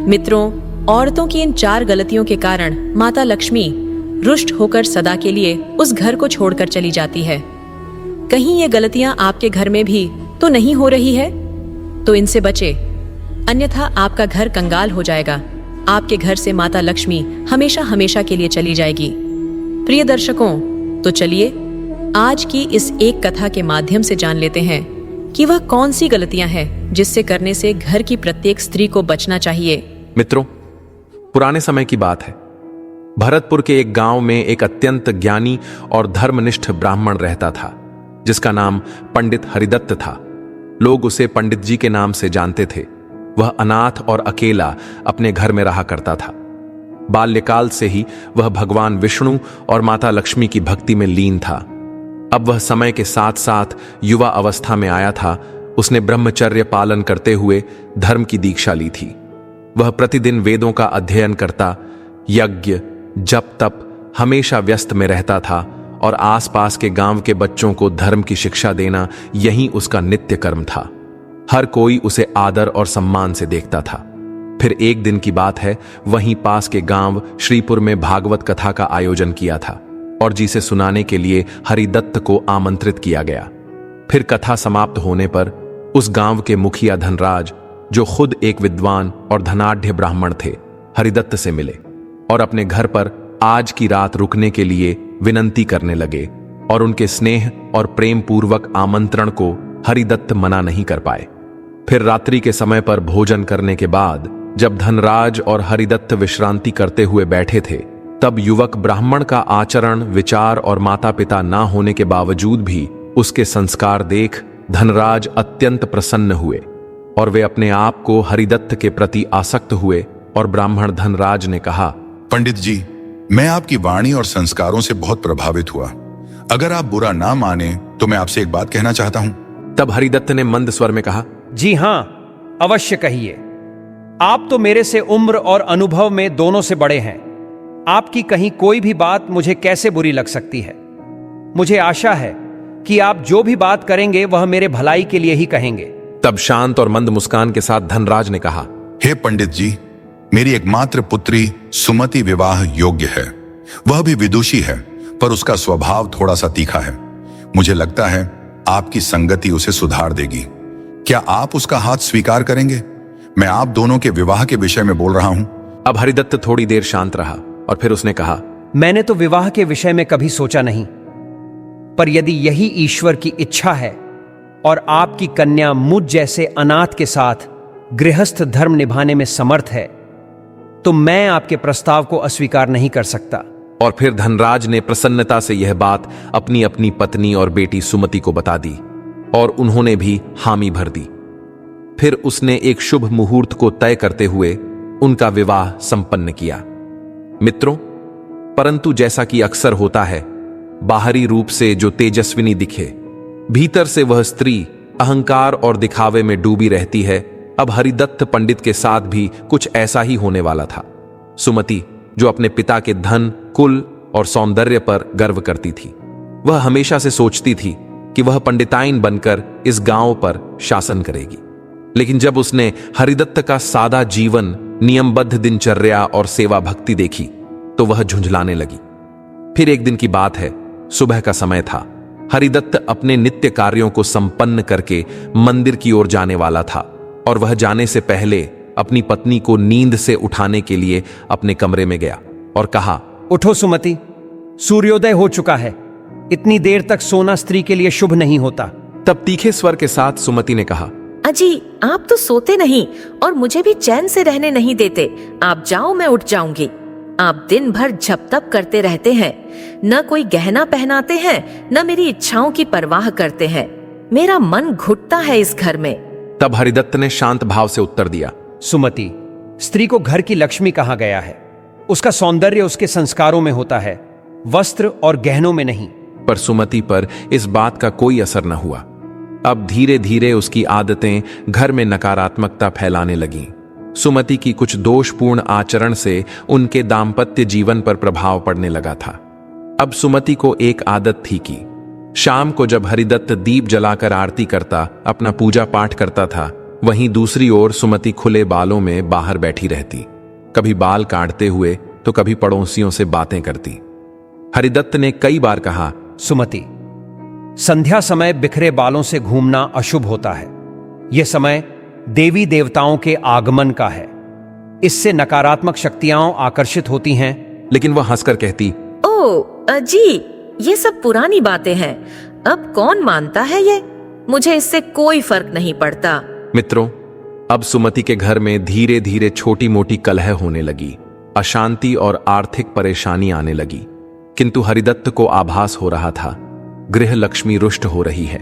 मित्रों, औरतों की इन 4 गलतियों के कारण माता लक्ष्मी रुष्ट होकर सदा के लिए उस घर को छोड़कर चली जाती है। कहीं ये गलतियां आपके घर में भी तो नहीं हो रही है? तो इनसे बचे, अन्यथा आपका घर कंगाल हो जाएगा। आपके घर से माता लक्ष्मी हमेशा हमेशा के लिए चली जाएगी। प्रिय दर्शकों, तो चलिए आज की इस एक कथा के माध्यम से जान लेते हैं कि वह कौन सी गलतियां हैं जिससे करने से घर की प्रत्येक स्त्री को बचना चाहिए। मित्रों, पुराने समय की बात है। भरतपुर के एक गांव में एक अत्यंत ज्ञानी और धर्मनिष्ठ ब्राह्मण रहता था, जिसका नाम पंडित हरिदत्त था। लोग उसे पंडित जी के नाम से जानते थे। वह अनाथ और अकेला अपने घर में रहा करता था। बाल्यकाल से ही वह भगवान विष्णु और माता लक्ष्मी की भक्ति में लीन था। अब वह समय के साथ साथ युवा अवस्था में आया था। उसने ब्रह्मचर्य पालन करते हुए धर्म की दीक्षा ली थी। वह प्रतिदिन वेदों का अध्ययन करता, यज्ञ, जप, तप हमेशा व्यस्त में रहता था और आसपास के गांव के बच्चों को धर्म की शिक्षा देना यही उसका नित्य कर्म था। हर कोई उसे आदर और सम्मान से देखता था। फिर एक दिन की बात है, वहीं पास के गांव श्रीपुर में भागवत कथा का आयोजन किया था और जिसे सुनाने के लिए हरिदत्त को आमंत्रित किया गया। फिर कथा समाप्त होने पर उस गांव के मुखिया धनराज, जो खुद एक विद्वान और धनाढ्य ब्राह्मण थे, हरिदत्त से मिले और अपने घर पर आज की रात रुकने के लिए विनंती करने लगे। और उनके स्नेह और प्रेम पूर्वक आमंत्रण को हरिदत्त मना नहीं कर पाए। फिर रात्रि के समय पर भोजन करने के बाद जब धनराज और हरिदत्त विश्रांति करते हुए बैठे थे, तब युवक ब्राह्मण का आचरण, विचार और माता पिता ना होने के बावजूद भी उसके संस्कार देख धनराज अत्यंत प्रसन्न हुए और वे अपने आप को हरिदत्त के प्रति आसक्त हुए। और ब्राह्मण धनराज ने कहा, पंडित जी, मैं आपकी वाणी और संस्कारों से बहुत प्रभावित हुआ। अगर आप बुरा ना माने तो मैं आपसे एक बात कहना चाहता हूं। तब हरिदत्त ने मंद स्वर में कहा, जी हां, अवश्य कहिए। आप तो मेरे से उम्र और अनुभव में दोनों से बड़े हैं। आपकी कहीं कोई भी बात मुझे कैसे बुरी लग सकती है? मुझे आशा है कि आप जो भी बात करेंगे वह मेरे भलाई के लिए ही कहेंगे। तब शांत और मंद मुस्कान के साथ धनराज ने कहा, हे पंडित जी, मेरी एकमात्र पुत्री सुमति विवाह योग्य है। वह भी विदुषी है, पर उसका स्वभाव थोड़ा सा तीखा है। मुझे लगता है आपकी संगति उसे सुधार देगी। क्या आप उसका हाथ स्वीकार करेंगे? मैं आप दोनों के विवाह के विषय में बोल रहा हूं। अब हरिदत्त थोड़ी देर शांत रहा और फिर उसने कहा, मैंने तो विवाह के विषय में कभी सोचा नहीं, पर यदि यही ईश्वर की इच्छा है और आपकी कन्या मुझ जैसे अनाथ के साथ गृहस्थ धर्म निभाने में समर्थ है, तो मैं आपके प्रस्ताव को अस्वीकार नहीं कर सकता। और फिर धनराज ने प्रसन्नता से यह बात अपनी अपनी पत्नी और बेटी सुमति को बता दी और उन्होंने भी हामी भर दी। फिर उसने एक शुभ मुहूर्त को तय करते हुए उनका विवाह संपन्न किया। मित्रों, परंतु जैसा कि अक्सर होता है, बाहरी रूप से जो तेजस्विनी दिखे, भीतर से वह स्त्री अहंकार और दिखावे में डूबी रहती है। अब हरिदत्त पंडित के साथ भी कुछ ऐसा ही होने वाला था। सुमति, जो अपने पिता के धन, कुल और सौंदर्य पर गर्व करती थी, वह हमेशा से सोचती थी कि वह पंडिताइन बनकर इस गांव पर शासन करेगी। लेकिन जब उसने हरिदत्त का सादा जीवन, नियमबद्ध दिनचर्या और सेवा भक्ति देखी, तो वह झुंझलाने लगी। फिर एक दिन की बात है, सुबह का समय था। हरिदत्त अपने नित्य कार्यों को संपन्न करके मंदिर की ओर जाने वाला था और वह जाने से पहले अपनी पत्नी को नींद से उठाने के लिए अपने कमरे में गया और कहा, उठो सुमति, सूर्योदय हो चुका है। इतनी देर तक सोना स्त्री के लिए शुभ नहीं होता। तब तीखे स्वर के साथ सुमति ने कहा, अजी, आप तो सोते नहीं और मुझे भी चैन से रहने नहीं देते। आप जाओ, मैं उठ जाऊंगी। आप दिन भर झप तप करते रहते हैं, न कोई गहना पहनाते हैं, न मेरी इच्छाओं की परवाह करते हैं। मेरा मन घुटता है इस घर में। तब हरिदत्त ने शांत भाव से उत्तर दिया, सुमति, स्त्री को घर की लक्ष्मी कहा गया है। उसका सौंदर्य उसके संस्कारों में होता है, वस्त्र और गहनों में नहीं। पर सुमति पर इस बात का कोई असर न हुआ। अब धीरे धीरे उसकी आदतें घर में नकारात्मकता फैलाने लगीं। सुमति की कुछ दोषपूर्ण आचरण से उनके दाम्पत्य जीवन पर प्रभाव पड़ने लगा था। अब सुमति को एक आदत थी कि शाम को जब हरिदत्त दीप जलाकर आरती करता, अपना पूजा पाठ करता था, वहीं दूसरी ओर सुमति खुले बालों में बाहर बैठी रहती, कभी बाल काटते हुए तो कभी पड़ोसियों से बातें करती। हरिदत्त ने कई बार कहा, सुमति, संध्या समय बिखरे बालों से घूमना अशुभ होता है। यह समय देवी देवताओं के आगमन का है, इससे नकारात्मक शक्तियां आकर्षित होती हैं। लेकिन वह हंसकर कहती, ओ जी, ये सब पुरानी बातें हैं, अब कौन मानता है ये? मुझे इससे कोई फर्क नहीं पड़ता। मित्रों, अब सुमति के घर में धीरे धीरे छोटी मोटी कलह होने लगी, अशांति और आर्थिक परेशानी आने लगी। किंतु हरिदत्त को आभास हो रहा था गृह लक्ष्मी रुष्ट हो रही है,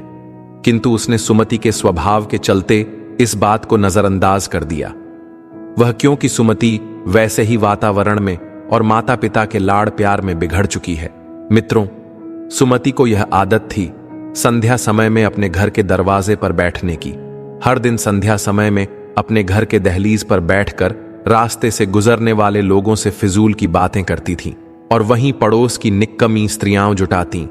किंतु उसने सुमति के स्वभाव के चलते इस बात को नजरअंदाज कर दिया। वह क्योंकि सुमति वैसे ही वातावरण में और माता पिता के लाड़ प्यार में बिगड़ चुकी है। मित्रों, सुमति को यह आदत थी संध्या समय में अपने घर के दरवाजे पर बैठने की। हर दिन संध्या समय में अपने घर के दहलीज पर बैठकर रास्ते से गुजरने वाले लोगों से फिजूल की बातें करती थी और वहीं पड़ोस की निक्कमी स्त्रियां जुटाती।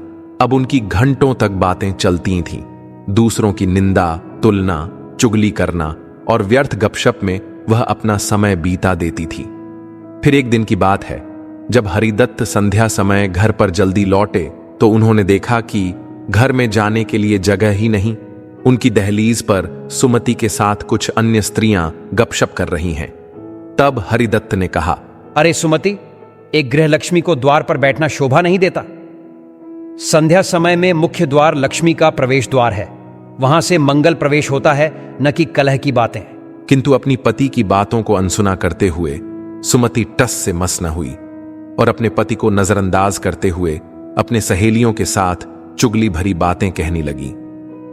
अब उनकी घंटों तक बातें चलती थीं। दूसरों की निंदा, तुलना, चुगली करना और व्यर्थ गपशप में वह अपना समय बीता देती थी। फिर एक दिन की बात है, जब हरिदत्त संध्या समय घर पर जल्दी लौटे तो उन्होंने देखा कि घर में जाने के लिए जगह ही नहीं। उनकी दहलीज पर सुमति के साथ कुछ अन्य स्त्रियां गपशप कर रही हैं। तब हरिदत्त ने कहा, अरे सुमति, एक गृहलक्ष्मी को द्वार पर बैठना शोभा नहीं देता। संध्या समय में मुख्य द्वार लक्ष्मी का प्रवेश द्वार है, वहां से मंगल प्रवेश होता है, न कि कलह की बातें। किंतु अपनी पति की बातों को अनसुना करते हुए सुमति टस से मस न हुई और अपने पति को नजरअंदाज करते हुए अपने सहेलियों के साथ चुगली भरी बातें कहने लगी।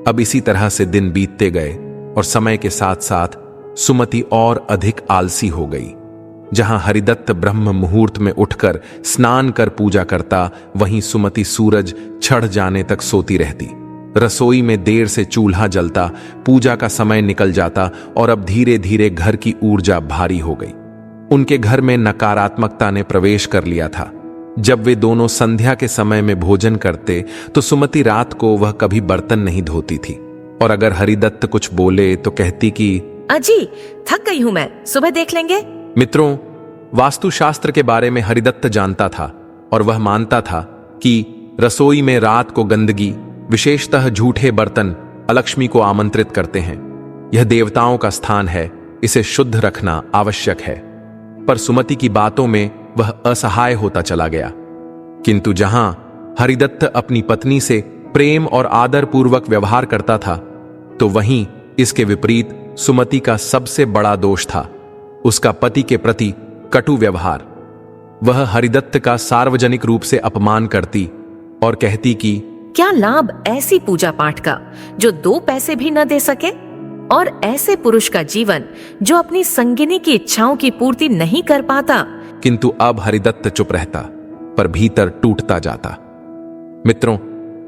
अब इसी तरह से दिन बीतते गए और समय के साथ साथ सुमति और अधिक आलसी हो गई। जहां हरिदत्त ब्रह्म मुहूर्त में उठकर स्नान कर पूजा करता, वहीं सुमति सूरज छढ़ जाने तक सोती रहती। रसोई में देर से चूल्हा जलता, पूजा का समय निकल जाता और अब धीरे धीरे घर की ऊर्जा भारी हो गई। उनके घर में नकारात्मकता ने प्रवेश कर लिया था। जब वे दोनों संध्या के समय में भोजन करते तो सुमति रात को वह कभी बर्तन नहीं धोती थी और अगर हरिदत्त कुछ बोले तो कहती कि अजी, थक गई हूं मैं, सुबह देख लेंगे। मित्रों, वास्तुशास्त्र के बारे में हरिदत्त जानता था और वह मानता था कि रसोई में रात को गंदगी, विशेषतः झूठे बर्तन अलक्ष्मी को आमंत्रित करते हैं। यह देवताओं का स्थान है, इसे शुद्ध रखना आवश्यक है। पर सुमति की बातों में वह असहाय होता चला गया। किंतु जहां हरिदत्त अपनी पत्नी से प्रेम और आदर पूर्वक व्यवहार करता था, तो वहीं इसके विपरीत सुमति का सबसे बड़ा दोष था उसका पति के प्रति कटु व्यवहार। वह हरिदत्त का सार्वजनिक रूप से अपमान करती और कहती कि क्या लाभ ऐसी पूजा पाठ का जो 2 पैसे भी न दे सके, और ऐसे पुरुष का जीवन जो अपनी संगिनी की इच्छाओं की पूर्ति नहीं कर पाता। किंतु अब हरिदत्त चुप रहता, पर भीतर टूटता जाता। मित्रों,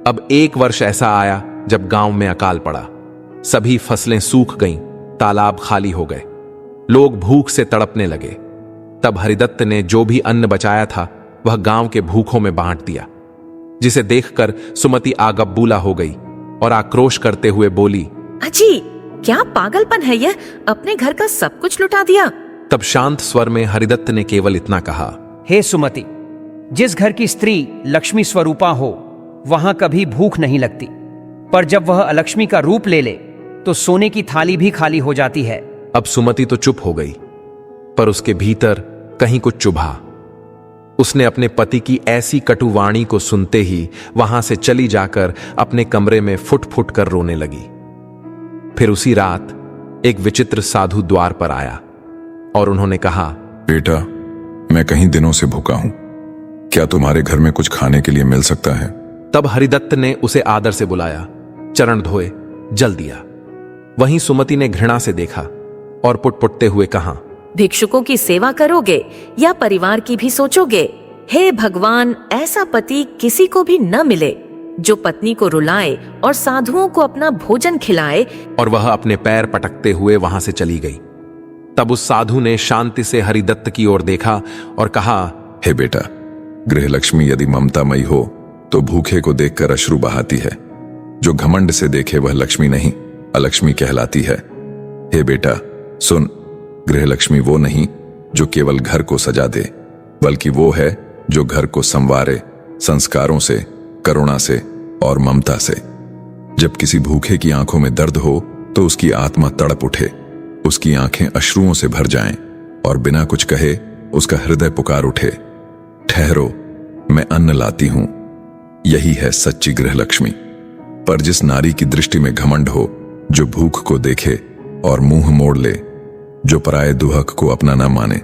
अब 1 वर्ष ऐसा आया जब गांव में अकाल पड़ा। सभी फसलें सूख गईं, तालाब खाली हो गए, लोग भूख से तड़पने लगे। तब हरिदत्त ने जो भी अन्न बचाया था वह गांव के भूखों में बांट दिया, जिसे देखकर सुमति आगबूला हो गई और आक्रोश करते हुए बोली, अजी, क्या पागलपन है यह, अपने घर का सब कुछ लुटा दिया। तब शांत स्वर में हरिदत्त ने केवल इतना कहा, हे सुमति, जिस घर की स्त्री लक्ष्मी स्वरूपा हो वहां कभी भूख नहीं लगती, पर जब वह अलक्ष्मी का रूप ले ले तो सोने की थाली भी खाली हो जाती है। अब सुमति तो चुप हो गई, पर उसके भीतर कहीं कुछ चुभा। उसने अपने पति की ऐसी कटुवाणी को सुनते ही वहां से चली जाकर अपने कमरे में फुट फुट कर रोने लगी। फिर उसी रात एक विचित्र साधु द्वार पर आया और उन्होंने कहा, बेटा, मैं कहीं दिनों से भूखा हूं, क्या तुम्हारे घर में कुछ खाने के लिए मिल सकता है? तब हरिदत्त ने उसे आदर से बुलाया, चरण धोए, जल दिया। वहीं सुमति ने घृणा से देखा और पुटपुटते हुए कहा, भिक्षुकों की सेवा करोगे या परिवार की भी सोचोगे? हे भगवान, ऐसा पति किसी को भी न मिले जो पत्नी को रुलाए और साधुओं को अपना भोजन खिलाए। और वह अपने पैर पटकते हुए वहां से चली गई। तब उस साधु ने शांति से हरिदत्त की ओर देखा और कहा, हे बेटा, गृहलक्ष्मी यदि ममतामयी हो तो भूखे को देखकर अश्रु बहाती है। जो घमंड से देखे वह लक्ष्मी नहीं, अलक्ष्मी कहलाती है। हे बेटा सुन, गृहलक्ष्मी वो नहीं जो केवल घर को सजा दे, बल्कि वो है जो घर को संवारे संस्कारों से, करुणा से और ममता से। जब किसी भूखे की आंखों में दर्द हो तो उसकी आत्मा तड़प उठे, उसकी आंखें अश्रुओं से भर जाएं और बिना कुछ कहे उसका हृदय पुकार उठे, ठहरो मैं अन्न लाती हूं। यही है सच्ची गृहलक्ष्मी। पर जिस नारी की दृष्टि में घमंड हो, जो भूख को देखे और मुंह मोड़ ले, जो पराये दुहक को अपना ना माने,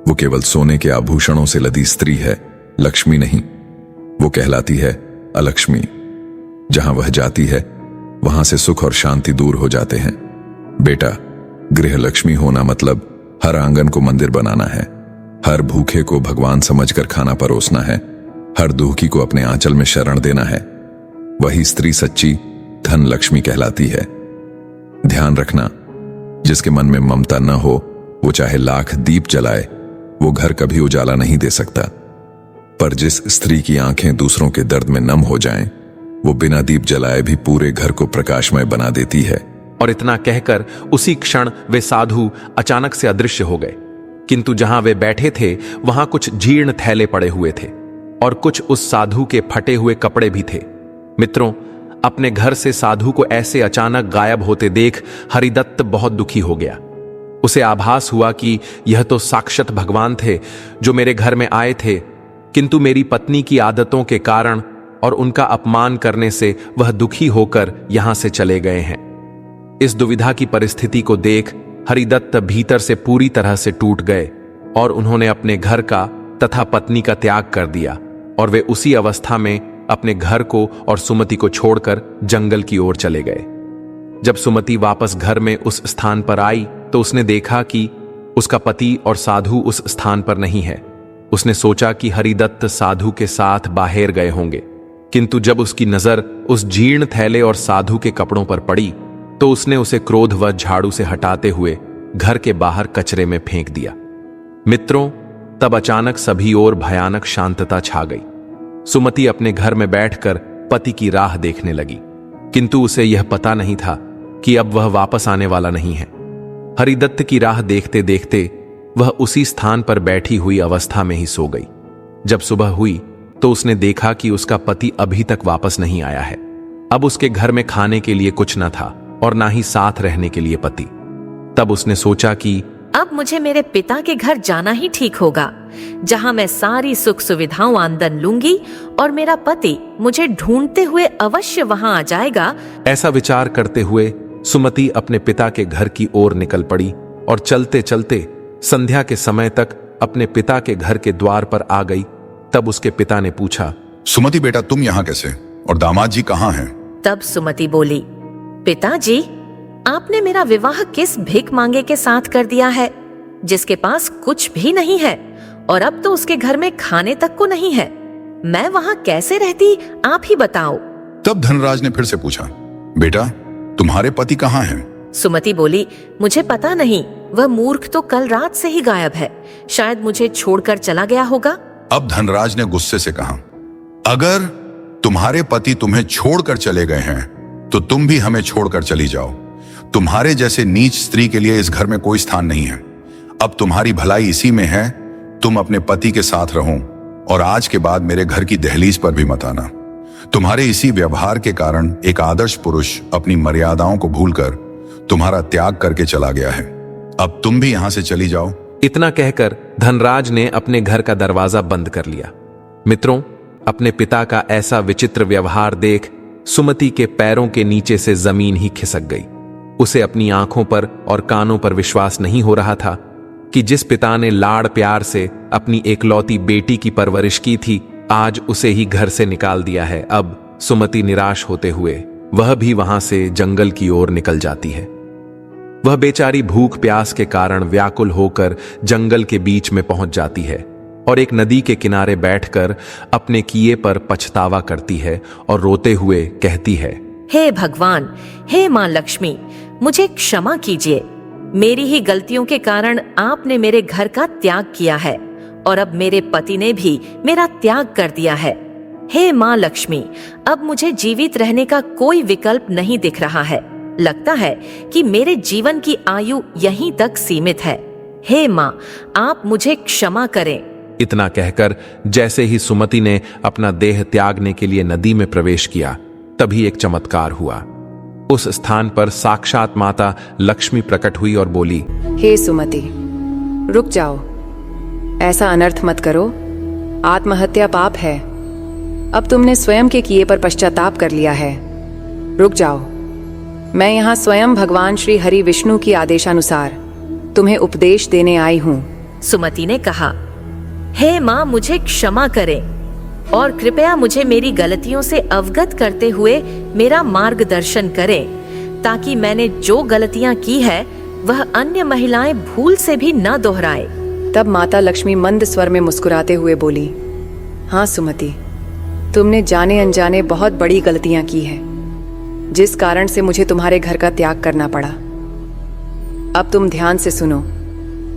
वो केवल सोने के आभूषणों से लदी स्त्री है, लक्ष्मी नहीं। वो कहलाती है अलक्ष्मी। जहां वह जाती है वहां से सुख और शांति दूर हो जाते हैं। बेटा, गृहलक्ष्मी होना मतलब हर आंगन को मंदिर बनाना है, हर भूखे को भगवान समझकर खाना परोसना है, हर दुखी को अपने आंचल में शरण देना है। वही स्त्री सच्ची धन लक्ष्मी कहलाती है। ध्यान रखना, जिसके मन में ममता न हो वो चाहे लाख दीप जलाए, वो घर कभी उजाला नहीं दे सकता। पर जिस स्त्री की आंखें दूसरों के दर्द में नम हो जाएं, वो बिना दीप जलाए भी पूरे घर को प्रकाशमय बना देती है। और इतना कहकर उसी क्षण वे साधु अचानक से अदृश्य हो गए। किंतु जहां वे बैठे थे वहां कुछ जीर्ण थैले पड़े हुए थे और कुछ उस साधु के फटे हुए कपड़े भी थे। मित्रों, अपने घर से साधु को ऐसे अचानक गायब होते देख हरिदत्त बहुत दुखी हो गया। उसे आभास हुआ कि यह तो साक्षात भगवान थे जो मेरे घर में आए थे, किंतु मेरी पत्नी की आदतों के कारण और उनका अपमान करने से वह दुखी होकर यहां से चले गए हैं। इस दुविधा की परिस्थिति को देख हरिदत्त भीतर से पूरी तरह से टूट गए और उन्होंने अपने घर का तथा पत्नी का त्याग कर दिया और वे उसी अवस्था में अपने घर को और सुमति को छोड़कर जंगल की ओर चले गए। जब सुमति वापस घर में उस स्थान पर आई तो उसने देखा कि उसका पति और साधु उस स्थान पर नहीं है। उसने सोचा कि हरिदत्त साधु के साथ बाहर गए होंगे, किंतु जब उसकी नजर उस जीर्ण थैले और साधु के कपड़ों पर पड़ी तो उसने उसे क्रोध व झाड़ू से हटाते हुए घर के बाहर कचरे में फेंक दिया। मित्रों, तब अचानक सभी ओर भयानक शांतता छा गई। सुमति अपने घर में बैठकर पति की राह देखने लगी, किंतु उसे यह पता नहीं था कि अब वह वापस आने वाला नहीं है। हरिदत्त की राह देखते देखते वह उसी स्थान पर बैठी हुई अवस्था में ही सो गई। जब सुबह हुई तो उसने देखा कि उसका पति अभी तक वापस नहीं आया है। अब उसके घर में खाने के लिए कुछ न था और ना ही साथ रहने के लिए पति। तब उसने सोचा कि अब मुझे मेरे पिता के घर जाना ही ठीक होगा, जहां मैं सारी सुख सुविधाओं आमदन लूंगी और मेरा पति मुझे ढूंढते हुए अवश्य वहां आ जाएगा। ऐसा विचार करते हुए सुमति अपने पिता के घर की ओर निकल पड़ी और चलते चलते संध्या के समय तक अपने पिता के घर के द्वार पर आ गई। तब उसके पिता ने पूछा, सुमति बेटा, तुम यहाँ कैसे और दामाद जी कहाँ हैं? तब सुमति बोली, पिताजी, आपने मेरा विवाह किस भिख मांगे के साथ कर दिया है, जिसके पास कुछ भी नहीं है और अब तो उसके घर में खाने तक को नहीं है। मैं वहां कैसे रहती, आप ही बताओ। तब धनराज ने फिर से पूछा, बेटा तुम्हारे पति कहाँ हैं? सुमति बोली, मुझे पता नहीं, वह मूर्ख तो कल रात से ही गायब है, शायद मुझे छोड़कर चला गया होगा। अब धनराज ने गुस्से से कहा, अगर तुम्हारे पति तुम्हें छोड़कर चले गए हैं तो तुम भी हमें छोड़कर चली जाओ। तुम्हारे जैसे नीच स्त्री के लिए इस घर में कोई स्थान नहीं है। अब तुम्हारी भलाई इसी में है, तुम अपने पति के साथ रहो और आज के बाद मेरे घर की दहलीज पर भी मत आना। तुम्हारे इसी व्यवहार के कारण एक आदर्श पुरुष अपनी मर्यादाओं को भूलकर तुम्हारा त्याग करके चला गया है। अब तुम भी यहां से चली जाओ। इतना कहकर धनराज ने अपने घर का दरवाजा बंद कर लिया। मित्रों, अपने पिता का ऐसा विचित्र व्यवहार देख सुमति के पैरों के नीचे से जमीन ही खिसक गई। उसे अपनी आंखों पर और कानों पर विश्वास नहीं हो रहा था कि जिस पिता ने लाड़ प्यार से अपनी एकलौती बेटी की परवरिश की थी, आज उसे ही घर से निकाल दिया है। अब सुमति निराश होते हुए वह भी वहां से जंगल की ओर निकल जाती है। वह बेचारी भूख प्यास के कारण व्याकुल होकर जंगल के बीच में पहुंच जाती है और एक नदी के किनारे बैठकर अपने किए पर पछतावा करती है और रोते हुए कहती है, हे भगवान, हे मां लक्ष्मी, मुझे क्षमा कीजिए। मेरी ही गलतियों के कारण आपने मेरे घर का त्याग किया है और अब मेरे पति ने भी मेरा त्याग कर दिया है। हे मां लक्ष्मी, अब मुझे जीवित रहने का कोई विकल्प नहीं दिख रहा है। लगता है कि मेरे जीवन की आयु यहीं तक सीमित है। हे माँ, आप मुझे क्षमा करें। इतना कहकर जैसे ही सुमति ने अपना देह त्यागने के लिए नदी में प्रवेश किया, तभी एक चमत्कार हुआ। उस स्थान पर साक्षात माता लक्ष्मी प्रकट हुई और बोली, हे सुमति, रुक जाओ, ऐसा अनर्थ मत करो, आत्महत्या पाप है। अब तुमने स्वयं के किए पर पश्चाताप कर लिया है। रुक जाओ, मैं यहाँ स्वयं भगवान श्री हरि विष्णु की आदेशानुसार तुम्हें उपदेश देने आई हूँ। सुमति ने कहा, हे माँ, मुझे क्षमा करें और कृपया मुझे मेरी गलतियों से अवगत करते हुए मेरा मार्गदर्शन करें, ताकि मैंने जो गलतियां की है वह अन्य महिलाएं भूल से भी न दोहराए। तब माता लक्ष्मी मंद स्वर में मुस्कुराते हुए बोली, हाँ सुमति, तुमने जाने अनजाने बहुत बड़ी गलतियां की है, जिस कारण से मुझे तुम्हारे घर का त्याग करना पड़ा। अब तुम ध्यान से सुनो।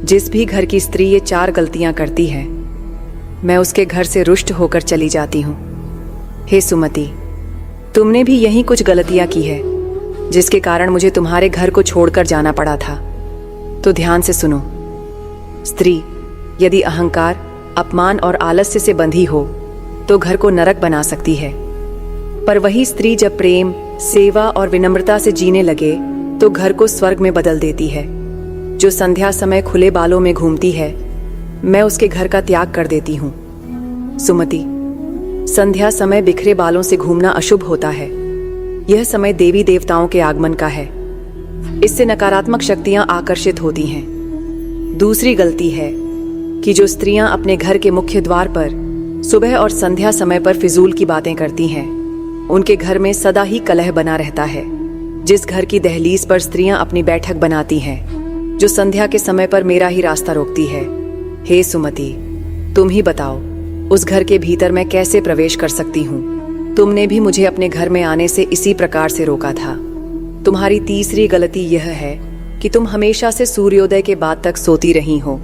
जिस भी घर की स्त्री ये 4 गलतियां करती है, मैं उसके घर से रुष्ट होकर चली जाती हूँ। हे सुमति, तुमने भी यही कुछ गलतियां की है, जिसके कारण मुझे तुम्हारे घर को छोड़कर जाना पड़ा था। तो ध्यान से सुनो। स्त्री यदि अहंकार, अपमान और आलस्य से बंधी हो तो घर को नरक बना सकती है, पर वही स्त्री जब प्रेम, सेवा और विनम्रता से जीने लगे तो घर को स्वर्ग में बदल देती है। जो संध्या समय खुले बालों में घूमती है, मैं उसके घर का त्याग कर देती हूँ। सुमति, संध्या समय बिखरे बालों से घूमना अशुभ होता है। यह समय देवी देवताओं के आगमन का है। इससे नकारात्मक शक्तियां आकर्षित होती हैं। दूसरी गलती है कि जो स्त्रियां अपने घर के मुख्य द्वार पर सुबह और संध्या समय पर फिजूल की बातें करती हैं, उनके घर में सदा ही कलह बना रहता है। जिस घर की दहलीज पर स्त्रियां अपनी बैठक बनाती हैं, जो संध्या के समय पर मेरा ही रास्ता रोकती है, हे सुमति, तुम ही बताओ, उस घर के भीतर मैं कैसे प्रवेश कर सकती हूँ? तुमने भी मुझे अपने घर में आने से इसी प्रकार से रोका था। तुम्हारी तीसरी गलती यह है कि तुम हमेशा से सूर्योदय के बाद तक सोती रही हो।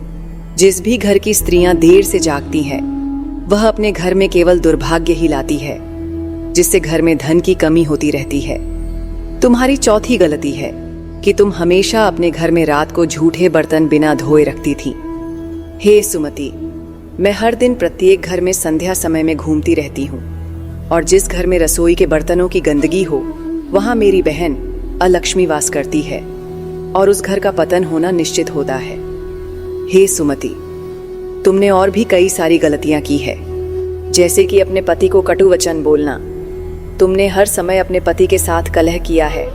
जिस भी घर की स्त्रियां देर से जागती हैं, वह अपने घर में केवल दुर्भाग्य ही लाती है, जिससे घर में धन की कमी होती रहती है। तुम्हारी चौथी गलती है कि तुम हमेशा अपने घर में रात को झूठे बर्तन बिना धोए रखती थी। हे सुमति, मैं हर दिन प्रत्येक घर में संध्या समय में घूमती रहती हूँ, और जिस घर में रसोई के बर्तनों की गंदगी हो, वहां मेरी बहन अलक्ष्मी वास करती है, और उस घर का पतन होना निश्चित होता है। हे सुमति, तुमने और भी कई सारी गलतियां की है, जैसे कि अपने पति को कटु वचन बोलना। तुमने हर समय अपने पति के साथ कलह किया है,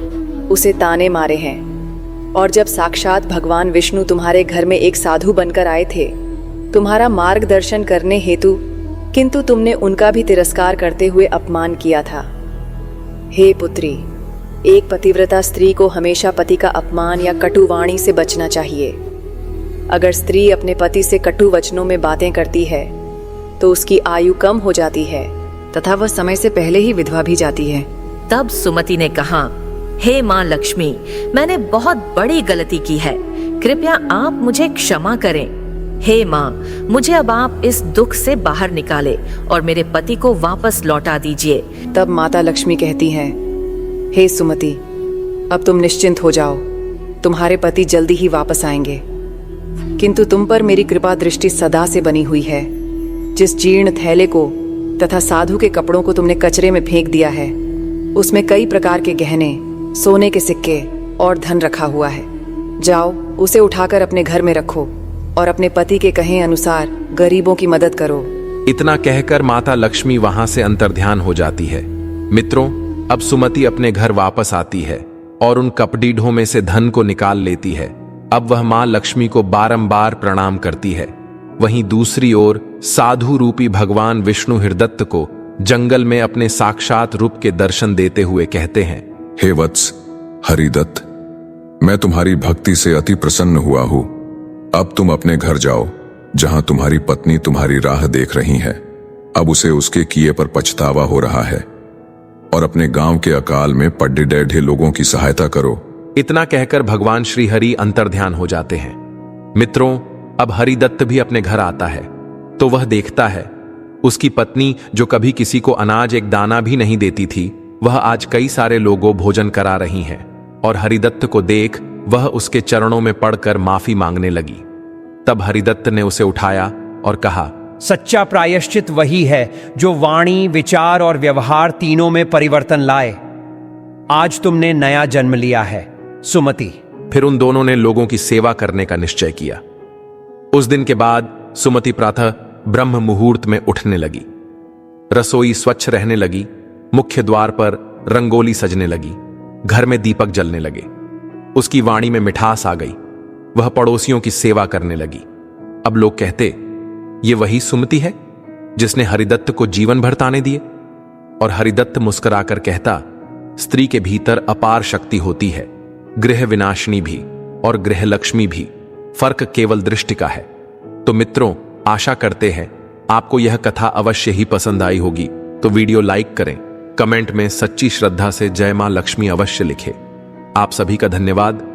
उसे ताने मारे हैं, और जब साक्षात भगवान विष्णु तुम्हारे घर में एक साधु बनकर आए थे तुम्हारा मार्गदर्शन करने हेतु, किंतु तुमने उनका भी तिरस्कार करते हुए अपमान किया था। हे पुत्री, एक पतिव्रता स्त्री को हमेशा पति का अपमान या कटु वाणी से बचना चाहिए। अगर स्त्री अपने पति से कटु वचनों में बातें करती है तो उसकी आयु कम हो जाती है तथा वह समय से पहले ही विधवा भी जाती है। तब सुमति ने कहा, हे माँ लक्ष्मी, मैंने बहुत बड़ी गलती की है, कृपया आप मुझे क्षमा करें। हे माँ, मुझे अब आप इस दुख से बाहर निकाले और मेरे पति को वापस लौटा दीजिए। तब माता लक्ष्मी कहती हैं, हे सुमति, अब तुम निश्चिंत हो जाओ, तुम्हारे पति जल्दी ही वापस आएंगे। किंतु तुम पर मेरी कृपा दृष्टि सदा से बनी हुई है। जिस जीर्ण थैले को तथा साधु के कपड़ों को तुमने कचरे में फेंक दिया है, उसमें कई प्रकार के गहने, सोने के सिक्के और धन रखा हुआ है। जाओ, उसे उठाकर अपने घर में रखो और अपने पति के कहे अनुसार गरीबों की मदद करो। इतना कहकर माता लक्ष्मी वहां से अंतर्ध्यान हो जाती है। मित्रों, अब सुमति अपने घर वापस आती है और उन कपड़ीढ़ों में से धन को निकाल लेती है। अब वह मां लक्ष्मी को बारंबार प्रणाम करती है। वहीं दूसरी ओर साधु रूपी भगवान विष्णु हृदत्त को जंगल में अपने साक्षात रूप के दर्शन देते हुए कहते हैं, हे वत्स हरिदत्त, मैं तुम्हारी भक्ति से अति प्रसन्न हुआ हूं। अब तुम अपने घर जाओ, जहां तुम्हारी पत्नी तुम्हारी राह देख रही है। अब उसे उसके किए पर पछतावा हो रहा है, और अपने गांव के अकाल में पड्डे डैढ़े लोगों की सहायता करो। इतना कहकर भगवान श्री हरि अंतर्ध्यान हो जाते हैं। मित्रों, अब हरिदत्त भी अपने घर आता है तो वह देखता है उसकी पत्नी, जो कभी किसी को अनाज एक दाना भी नहीं देती थी, वह आज कई सारे लोगों भोजन करा रही हैं। और हरिदत्त को देख वह उसके चरणों में पड़कर माफी मांगने लगी। तब हरिदत्त ने उसे उठाया और कहा, सच्चा प्रायश्चित वही है जो वाणी, विचार और व्यवहार तीनों में परिवर्तन लाए। आज तुमने नया जन्म लिया है सुमति। फिर उन दोनों ने लोगों की सेवा करने का निश्चय किया। उस दिन के बाद सुमति प्रातः ब्रह्म मुहूर्त में उठने लगी। रसोई स्वच्छ रहने लगी, मुख्य द्वार पर रंगोली सजने लगी, घर में दीपक जलने लगे। उसकी वाणी में मिठास आ गई। वह पड़ोसियों की सेवा करने लगी। अब लोग कहते, ये वही सुमति है जिसने हरिदत्त को जीवन भर ताने दिए। और हरिदत्त मुस्कुराकर कहता, स्त्री के भीतर अपार शक्ति होती है, गृह विनाशिनी भी और गृह लक्ष्मी भी। फर्क केवल दृष्टि का है। तो मित्रों, आशा करते हैं आपको यह कथा अवश्य ही पसंद आई होगी। तो वीडियो लाइक करें, कमेंट में सच्ची श्रद्धा से जय मां लक्ष्मी अवश्य लिखें। आप सभी का धन्यवाद।